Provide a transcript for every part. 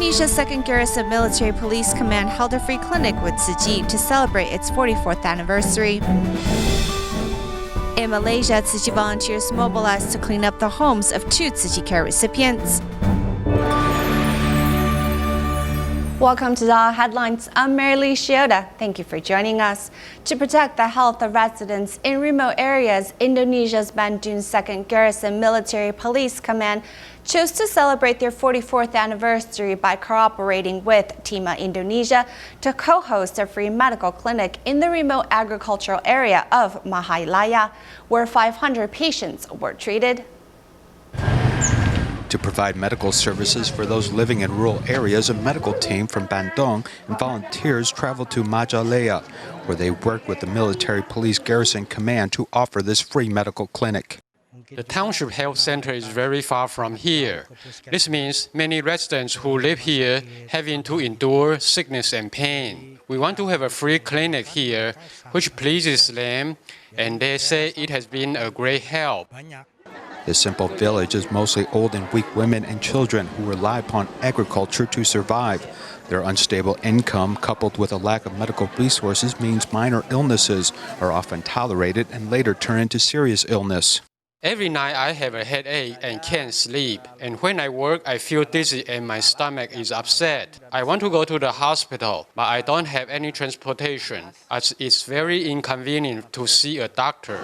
Indonesia's 2nd Garrison Military Police Command held a free clinic with Tzu Chi to celebrate its 44th anniversary. In Malaysia, Tzu Chi volunteers mobilized to clean up the homes of 2 Tzu Chi care recipients. Welcome to DaAi Headlines. I'm Lee-Shioda. Thank you for joining us. To protect the health of residents in remote areas, Indonesia's Bandung's 2nd Garrison Military Police Command chose to celebrate their 44th anniversary by cooperating with Tima Indonesia to co-host a free medical clinic in the remote agricultural area of Malaysia, where 500 patients were treated. To provide medical services for those living in rural areas, a medical team from Bandung and volunteers traveled to Malaysia, where they worked with the Military Police Garrison Command to offer this free medical clinic. The township health center is very far from here. This means many residents who live here having to endure sickness and pain. We want to have a free clinic here, which pleases them, and they say it has been a great help. This simple village is mostly old and weak women and children who rely upon agriculture to survive. Their unstable income, coupled with a lack of medical resources, means minor illnesses are often tolerated and later turn into serious illness. Every night I have a headache and can't sleep, and when I work I feel dizzy and my stomach is upset. I want to go to the hospital, but I don't have any transportation, as it's very inconvenient to see a doctor.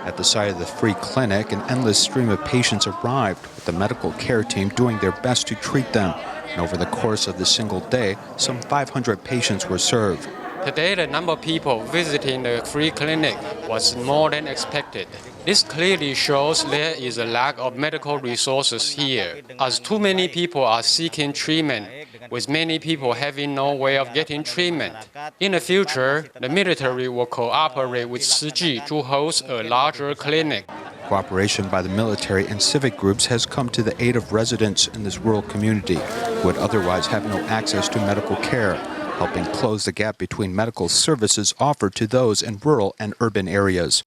At the site of the free clinic, an endless stream of patients arrived, with the medical care team doing their best to treat them. And over the course of the single day, some 500 patients were served. Today, the number of people visiting the free clinic was more than expected. This clearly shows there is a lack of medical resources here, as too many people are seeking treatment, with many people having no way of getting treatment. In the future, the military will cooperate with Tzu Chi to host a larger clinic. Cooperation by the military and civic groups has come to the aid of residents in this rural community who would otherwise have no access to medical care, helping close the gap between medical services offered to those in rural and urban areas.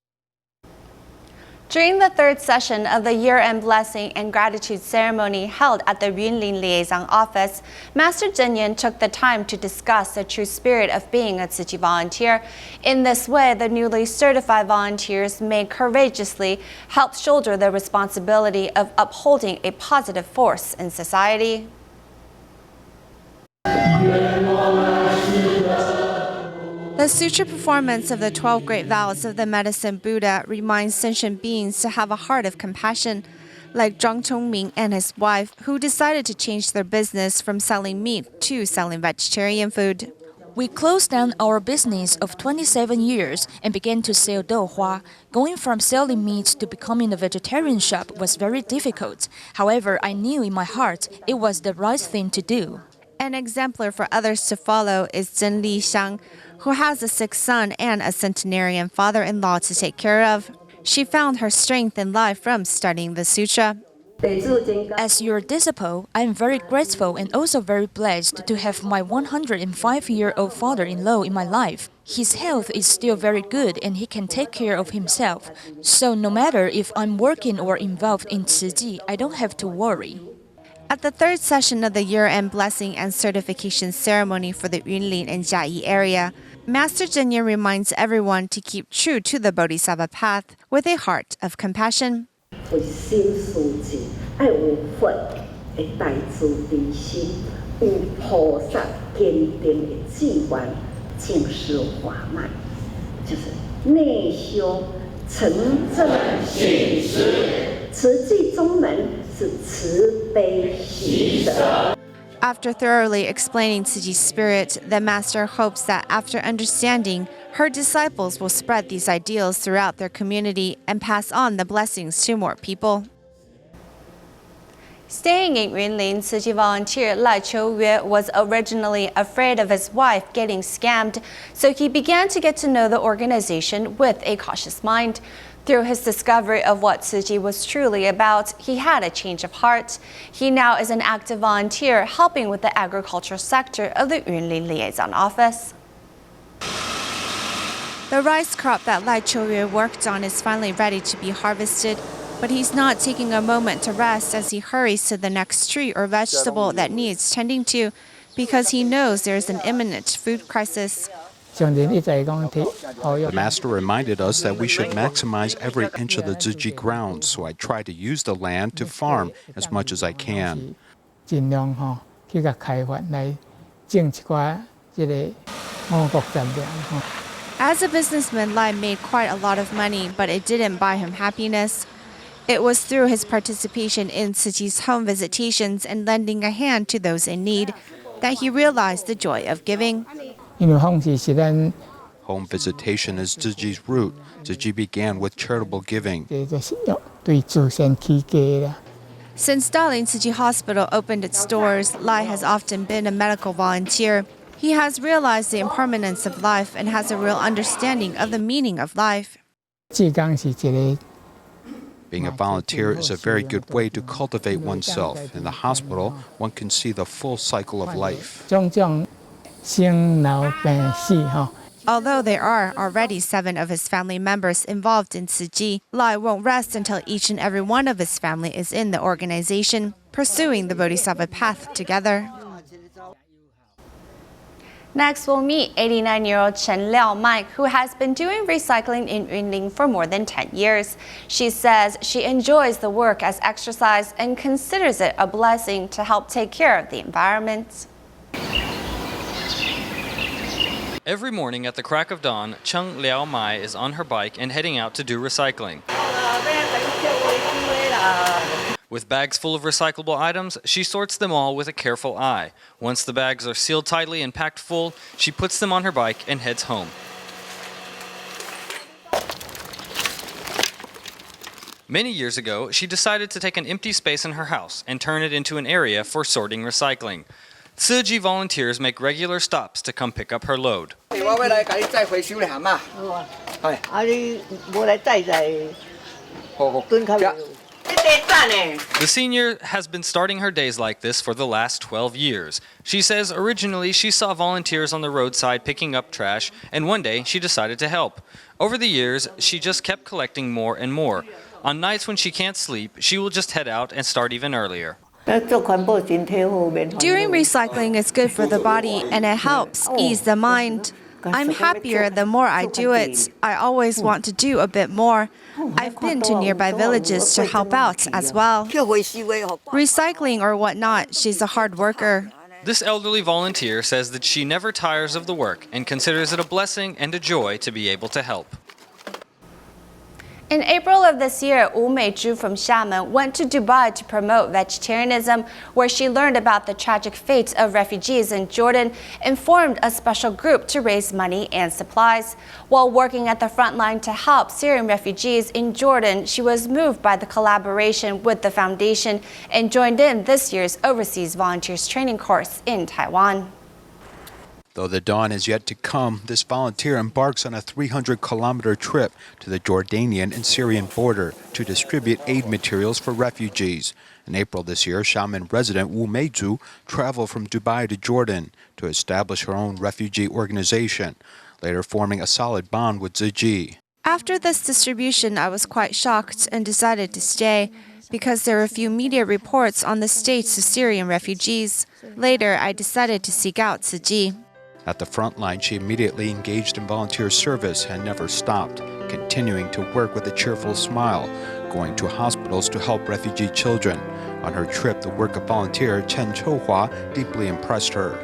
During the 3rd session of the year-end blessing and gratitude ceremony held at the Yunlin Liaison Office, Master Zhenyan took the time to discuss the true spirit of being a Tzu Chi volunteer. In this way, the newly certified volunteers may courageously help shoulder the responsibility of upholding a positive force in society. The sutra performance of the 12 great vows of the medicine Buddha reminds sentient beings to have a heart of compassion, like Zhang Chongming and his wife, who decided to change their business from selling meat to selling vegetarian food. We closed down our business of 27 years and began to sell douhua. Going from selling meat to becoming a vegetarian shop was very difficult. However, I knew in my heart it was the right thing to do. An exemplar for others to follow is Zhen Lixiang, who has a sick son and a centenarian father-in-law to take care of. She found her strength in life from studying the sutra. As your disciple, I am very grateful and also very blessed to have my 105-year-old father-in-law in my life. His health is still very good and he can take care of himself. So no matter if I'm working or involved in Tzu Chi, I don't have to worry. At the 3rd session of the year-end blessing and certification ceremony for the Yunlin and Jiayi area, Master Zhenyan reminds everyone to keep true to the Bodhisattva path with a heart of compassion. After thoroughly explaining Tzu Chi's spirit, the master hopes that after understanding, her disciples will spread these ideals throughout their community and pass on the blessings to more people. Staying in Yunlin, Tzu Chi volunteer Lee-Shioda was originally afraid of his wife getting scammed, so he began to get to know the organization with a cautious mind. Through his discovery of what Tzu Chi was truly about, he had a change of heart. He now is an active volunteer helping with the agricultural sector of the Yunlin Liaison Office. The rice crop that Lee-Shioda worked on is finally ready to be harvested, but he's not taking a moment to rest as he hurries to the next tree or vegetable that needs tending to because he knows there's an imminent food crisis. The master reminded us that we should maximize every inch of the Tzu Chi ground, so I try to use the land to farm as much as I can. As a businessman, Lai made quite a lot of money, but it didn't buy him happiness. It was through his participation in Tzu Chi's home visitations and lending a hand to those in need that he realized the joy of giving. Home visitation is Tzu Chi's root. Tzu Chi began with charitable giving. Since Darling Tzu Chi Hospital opened its doors, Lai has often been a medical volunteer. He has realized the impermanence of life and has a real understanding of the meaning of life. Being a volunteer is a very good way to cultivate oneself. In the hospital, one can see the full cycle of life. Although there are already 7 of his family members involved in Tzu Chi, Lai won't rest until each and every one of his family is in the organization, pursuing the Bodhisattva path together. Next, we'll meet 89-year-old Chen Liao Mai, who has been doing recycling in Yunlin for more than 10 years. She says she enjoys the work as exercise and considers it a blessing to help take care of the environment. Every morning at the crack of dawn, Chen Liao Mai is on her bike and heading out to do recycling. With bags full of recyclable items, she sorts them all with a careful eye. Once the bags are sealed tightly and packed full, she puts them on her bike and heads home. Many years ago, she decided to take an empty space in her house and turn it into an area for sorting recycling. Tzu Chi volunteers make regular stops to come pick up her load. The senior has been starting her days like this for the last 12 years. She says originally she saw volunteers on the roadside picking up trash, and one day she decided to help. Over the years, she just kept collecting more and more. On nights when she can't sleep, she will just head out and start even earlier. Doing recycling is good for the body and it helps ease the mind. I'm happier the more I do it. I always want to do a bit more. I've been to nearby villages to help out as well. Recycling or whatnot, she's a hard worker. This elderly volunteer says that she never tires of the work and considers it a blessing and a joy to be able to help. In April of this year,伍美珠from Xiamen went to Dubai to promote vegetarianism, where she learned about the tragic fate of refugees in Jordan and formed a special group to raise money and supplies. While working at the front line to help Syrian refugees in Jordan, she was moved by the collaboration with the foundation and joined in this year's Overseas Volunteers Training course in Taiwan. Though the dawn is yet to come, this volunteer embarks on a 300-kilometer trip to the Jordanian and Syrian border to distribute aid materials for refugees. In April this year, Xiamen resident Wu Meizhu traveled from Dubai to Jordan to establish her own refugee organization, later forming a solid bond with Tzu Chi. After this distribution, I was quite shocked and decided to stay because there were few media reports on the states of Syrian refugees. Later, I decided to seek out Tzu Chi. At the front line, she immediately engaged in volunteer service and never stopped, continuing to work with a cheerful smile, going to hospitals to help refugee children. On her trip, the work of volunteer Chen Chouhua deeply impressed her.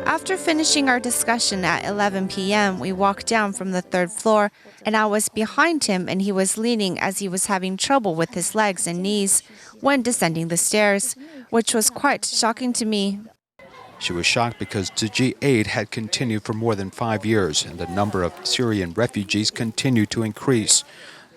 After finishing our discussion at 11 p.m., we walked down from the 3rd floor, and I was behind him and he was leaning as he was having trouble with his legs and knees when descending the stairs, which was quite shocking to me. She was shocked because Tzu Chi aid had continued for more than 5 years, and the number of Syrian refugees continued to increase.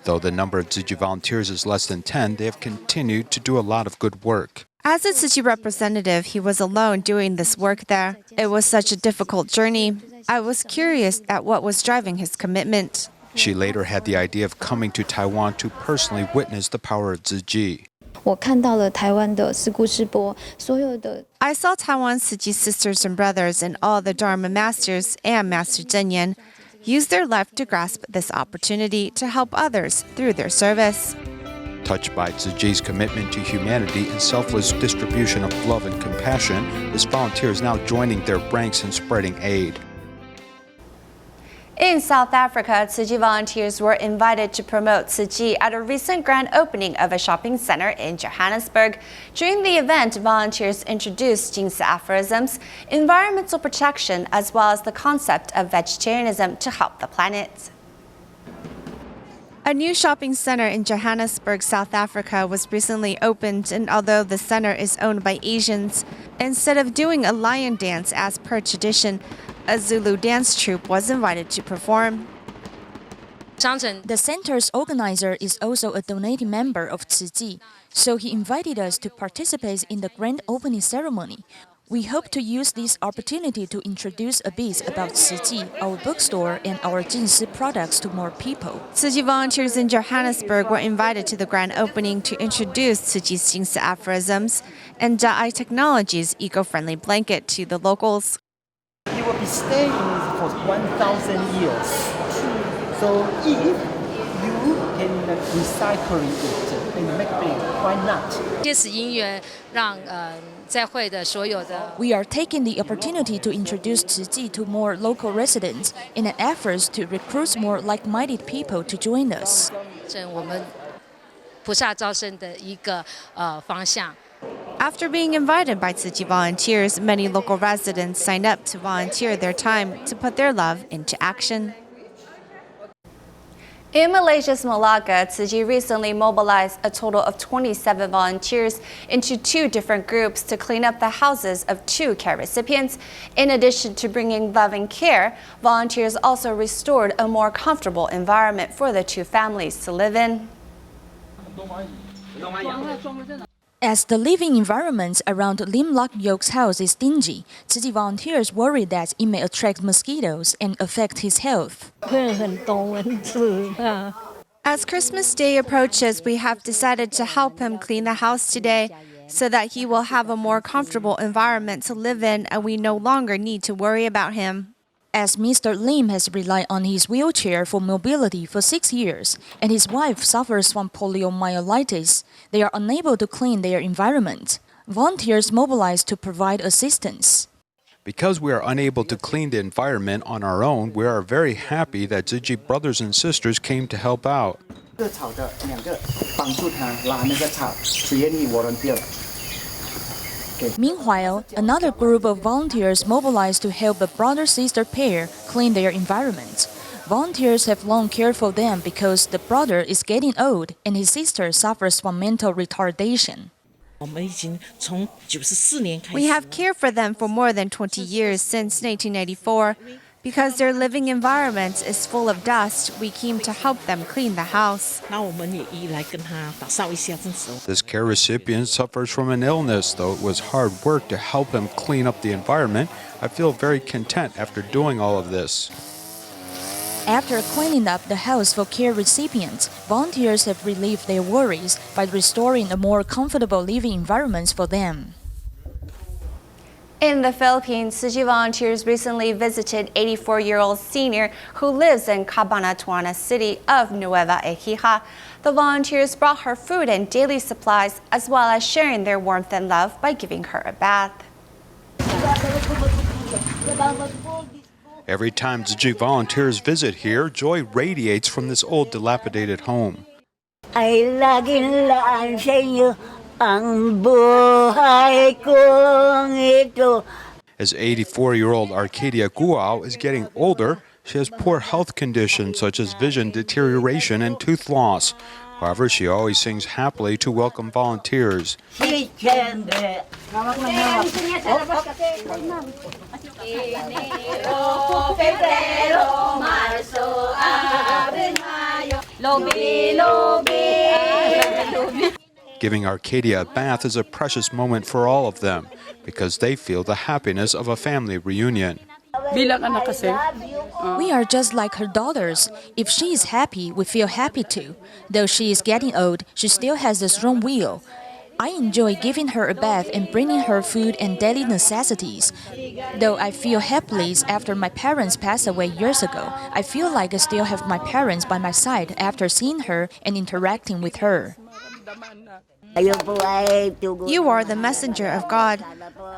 Though the number of Tzu Chi volunteers is less than 10, they have continued to do a lot of good work. As a Tzu Chi representative, he was alone doing this work there. It was such a difficult journey. I was curious at what was driving his commitment. She later had the idea of coming to Taiwan to personally witness the power of Tzu Chi. I saw Taiwan's Tzu Chi sisters and brothers and all the Dharma masters and Master Zhenyan use their life to grasp this opportunity to help others through their service. Touched by Tzu Chi's commitment to humanity and selfless distribution of love and compassion, this volunteer is now joining their ranks and spreading aid. In South Africa, Tzu Chi volunteers were invited to promote Tzu Chi at a recent grand opening of a shopping center in Johannesburg. During the event, volunteers introduced Jingsi aphorisms, environmental protection, as well as the concept of vegetarianism to help the planet. A new shopping center in Johannesburg, South Africa was recently opened, and although the center is owned by Asians, instead of doing a lion dance as per tradition, a Zulu dance troupe was invited to perform. The center's organizer is also a donating member of Tzu Chi, so he invited us to participate in the grand opening ceremony. We hope to use this opportunity to introduce a bit about Tzu Chi, our bookstore, and our Jinsi products to more people. Tzu Chi volunteers in Johannesburg were invited to the grand opening to introduce Tzu Chi's Jingsi aphorisms and DaAi Technologies' eco-friendly blanket to the locals. It will be staying for 1,000 years. So if you can recycle it and make it, why not? We are taking the opportunity to introduce Tzu Chi to more local residents in an effort to recruit more like-minded people to join us. After being invited by Tzu Chi volunteers, many local residents signed up to volunteer their time to put their love into action. In Malaysia's Malacca, Tzu Chi recently mobilized a total of 27 volunteers into 2 different groups to clean up the houses of 2 care recipients. In addition to bringing love and care, volunteers also restored a more comfortable environment for the 2 families to live in. As the living environment around Lim Lak Yok's house is dingy, Tzu Chi volunteers worry that it may attract mosquitoes and affect his health. As Christmas Day approaches, we have decided to help him clean the house today so that he will have a more comfortable environment to live in and we no longer need to worry about him. As Mr. Lim has relied on his wheelchair for mobility for 6 years, and his wife suffers from poliomyelitis, they are unable to clean their environment. Volunteers mobilized to provide assistance. Because we are unable to clean the environment on our own, we are very happy that Tzu Chi brothers and sisters came to help out. Meanwhile, another group of volunteers mobilized to help a brother-sister pair clean their environment. Volunteers have long cared for them because the brother is getting old and his sister suffers from mental retardation. We have cared for them for more than 20 years, since 1994. Because their living environment is full of dust, we came to help them clean the house. This care recipient suffers from an illness. Though it was hard work to help him clean up the environment, I feel very content after doing all of this. After cleaning up the house for care recipients, volunteers have relieved their worries by restoring a more comfortable living environment for them. In the Philippines, Tzu Chi volunteers recently visited 84-year-old senior who lives in Cabanatuan city of Nueva Ecija. The volunteers brought her food and daily supplies, as well as sharing their warmth and love by giving her a bath. Every time Tzu Chi volunteers visit here, joy radiates from this old dilapidated home. As 84-year-old Arcadia Guao is getting older, she has poor health conditions such as vision deterioration and tooth loss. However, she always sings happily to welcome volunteers. Giving Arcadia a bath is a precious moment for all of them because they feel the happiness of a family reunion. We are just like her daughters. If she is happy, we feel happy too. Though she is getting old, she still has a strong will. I enjoy giving her a bath and bringing her food and daily necessities. Though I feel helpless after my parents passed away years ago, I feel like I still have my parents by my side after seeing her and interacting with her. You are the messenger of God.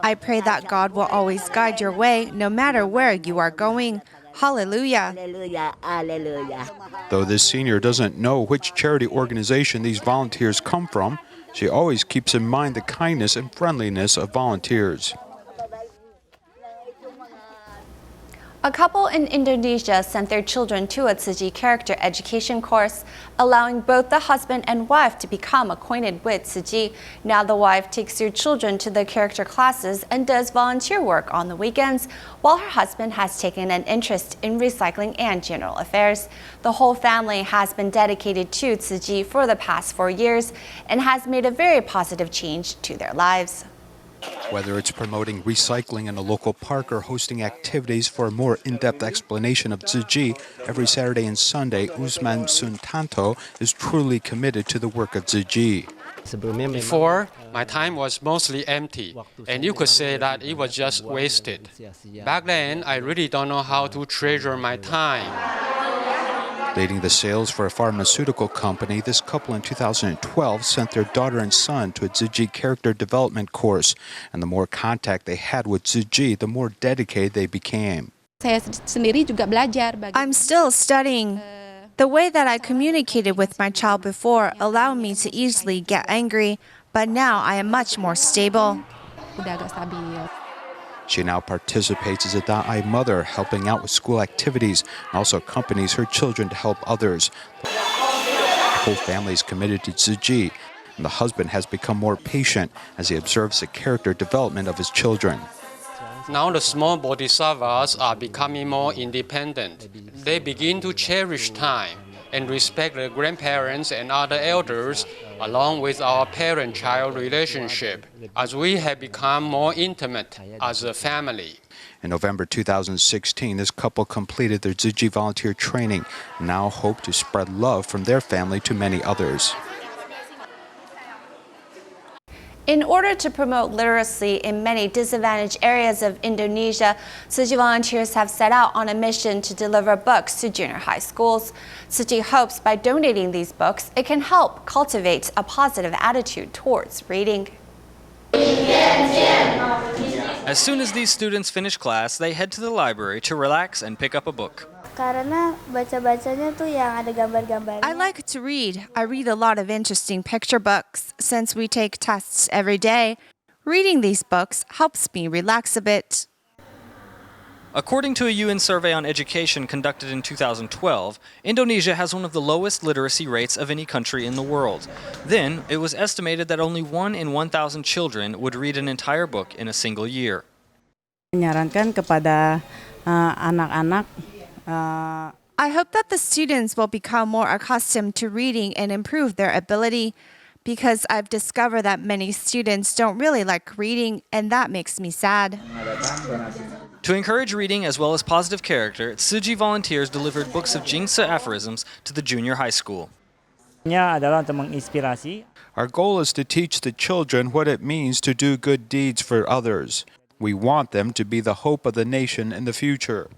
I pray that God will always guide your way, no matter where you are going. Hallelujah. Though this senior doesn't know which charity organization these volunteers come from, she always keeps in mind the kindness and friendliness of volunteers. A couple in Indonesia sent their children to a Tzu Chi character education course, allowing both the husband and wife to become acquainted with Tzu Chi. Now the wife takes her children to the character classes and does volunteer work on the weekends, while her husband has taken an interest in recycling and general affairs. The whole family has been dedicated to Tzu Chi for the past 4 years and has made a very positive change to their lives. Whether it's promoting recycling in a local park or hosting activities for a more in-depth explanation of Tzu Chi, every Saturday and Sunday, Usman Suntanto is truly committed to the work of Tzu Chi. Before, my time was mostly empty, and you could say that it was just wasted. Back then, I really don't know how to treasure my time. Leading the sales for a pharmaceutical company, this couple in 2012 sent their daughter and son to a Tzu Chi character development course. And the more contact they had with Tzu Chi, the more dedicated they became. I'm still studying. The way that I communicated with my child before allowed me to easily get angry, but now I am much more stable. She now participates as a DaAi mother, helping out with school activities, and also accompanies her children to help others. The whole family is committed to Tzu Chi, and the husband has become more patient as he observes the character development of his children. Now the small bodhisattvas are becoming more independent. They begin to cherish time and respect the grandparents and other elders, along with our parent-child relationship, as we have become more intimate as a family. In November 2016, this couple completed their Tzu Chi volunteer training and now hope to spread love from their family to many others. In order to promote literacy in many disadvantaged areas of Indonesia, Tzu Chi volunteers have set out on a mission to deliver books to junior high schools. Tzu Chi hopes by donating these books, it can help cultivate a positive attitude towards reading. As soon as these students finish class, they head to the library to relax and pick up a book. Karena baca-bacanya tuh yang ada gambar-gambarnya. I like to read. I read a lot of interesting picture books. Since we take tests every day, reading these books helps me relax a bit. According to a UN survey on education conducted in 2012, Indonesia has one of the lowest literacy rates of any country in the world. Then, it was estimated that only 1 in 1,000 children would read an entire book in a single year. Menyarankan kepada anak-anak. I hope that the students will become more accustomed to reading and improve their ability, because I've discovered that many students don't really like reading, and that makes me sad. To encourage reading as well as positive character, Tzu Chi volunteers delivered books of Jingse aphorisms to the junior high school. Our goal is to teach the children what it means to do good deeds for others. We want them to be the hope of the nation in the future.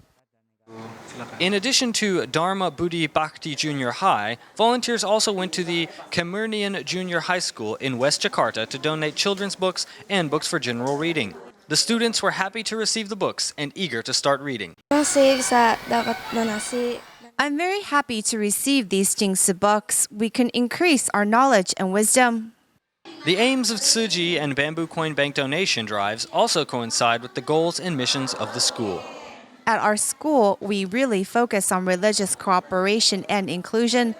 In addition to Dharma Buddhi Bhakti Junior High, volunteers also went to the Kemurnian Junior High School in West Jakarta to donate children's books and books for general reading. The students were happy to receive the books and eager to start reading. I'm very happy to receive these Jingse books. We can increase our knowledge and wisdom. The aims of Tzu Chi and bamboo coin bank donation drives also coincide with the goals and missions of the school. At our school, we really focus on religious cooperation and inclusion.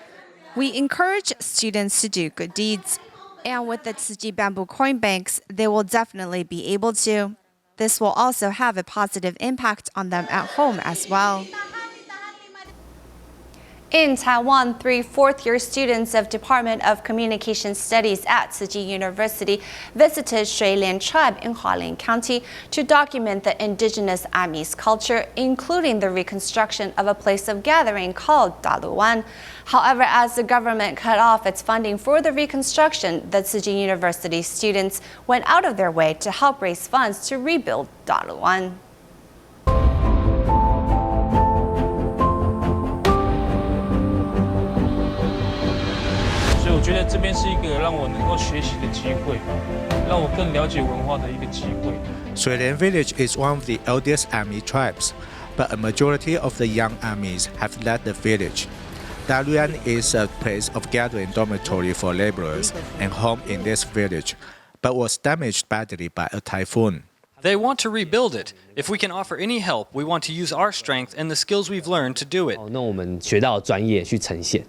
We encourage students to do good deeds. And with the Tzu Chi bamboo coin banks, they will definitely be able to. This will also have a positive impact on them at home as well. In Taiwan, 3 fourth-year students of Department of Communication Studies at Tzu Chi University visited Shuilian Tribe in Hualien County to document the indigenous Amis culture, including the reconstruction of a place of gathering called Daluan. However, as the government cut off its funding for the reconstruction, the Tzu Chi University students went out of their way to help raise funds to rebuild Daluan. 觉得这边是一个让我能够学习的机会，让我更了解文化的一个机会。Sui Lian Village is one of the eldest Ami tribes, but a majority of the young Amis have left the village. Da Luan is a place of gathering dormitory for laborers and home in this village, but was damaged badly by a typhoon. They want to rebuild it. If we can offer any help, we want to use our strength and the skills we've learned to do it. 那我们学到专业去呈现。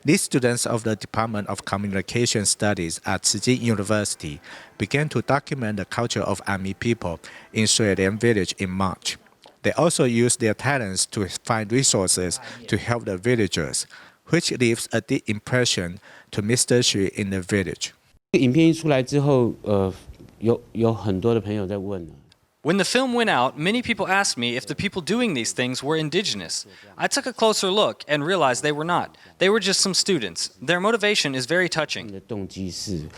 These students of the Department of Communication Studies at Tzu Chi University began to document the culture of Ami people in Sui Lian Village in March. They also used their talents to find resources to help the villagers, which leaves a deep impression to Mr. Xu in the village. 影片一出来之后，有很多的朋友在问。 When the film went out, many people asked me if the people doing these things were indigenous. I took a closer look and realized they were not. They were just some students. Their motivation is very touching. 的动机是，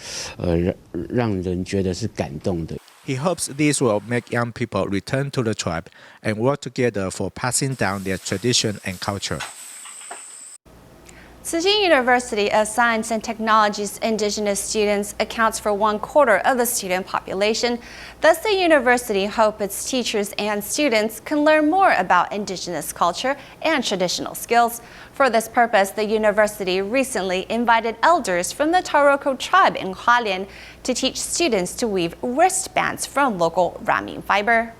让人觉得是感动的。 He hopes these will make young people return to the tribe and work together for passing down their tradition and culture. Tzu Chi University of Science and Technology's indigenous students accounts for 1/4 of the student population. Thus, the university hopes its teachers and students can learn more about indigenous culture and traditional skills. For this purpose, the university recently invited elders from the Taroko tribe in Hualien to teach students to weave wristbands from local ramin fiber.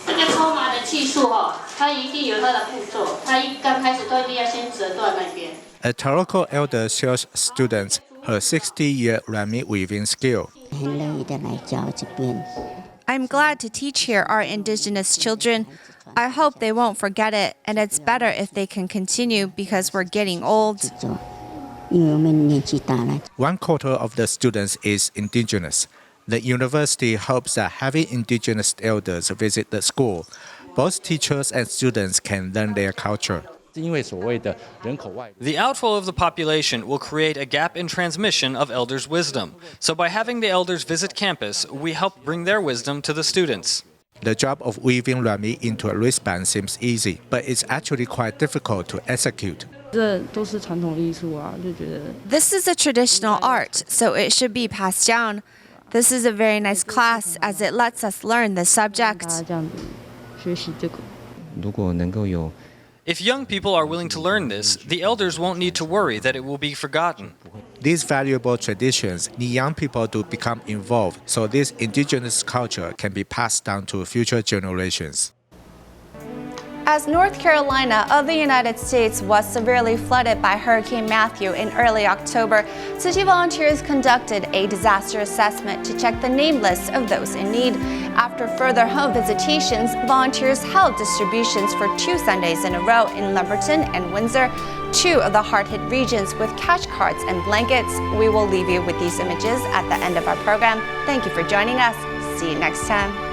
这个抽麻的技术它一定有它的步骤，它刚开始都一定要先折断那边。 A Taroko elder shows students her 60-year ramin weaving skill. I'm glad to teach here our indigenous children. I hope they won't forget it, and it's better if they can continue because we're getting old. 1/4 of the students is indigenous. The university hopes that having indigenous elders visit the school, both teachers and students can learn their culture. 因为所谓的人口外， The outflow of the population will create a gap in transmission of elders' wisdom. So by having the elders visit campus, we help bring their wisdom to the students. The job of weaving rami into a wristband seems easy, but it's actually quite difficult to execute. 这都是传统艺术啊，就觉得 This is a traditional art, so it should be passed down. This is a very nice class as it lets us learn the subject. 这样子学习这个。如果能够有 If young people are willing to learn this, the elders won't need to worry that it will be forgotten. These valuable traditions need young people to become involved so this indigenous culture can be passed down to future generations. As North Carolina of the United States was severely flooded by Hurricane Matthew in early October, Tzu Chi volunteers conducted a disaster assessment to check the name lists of those in need. After further home visitations, volunteers held distributions for 2 Sundays in a row in Lumberton and Windsor, 2 of the hard-hit regions, with cash cards and blankets. We will leave you with these images at the end of our program. Thank you for joining us. See you next time.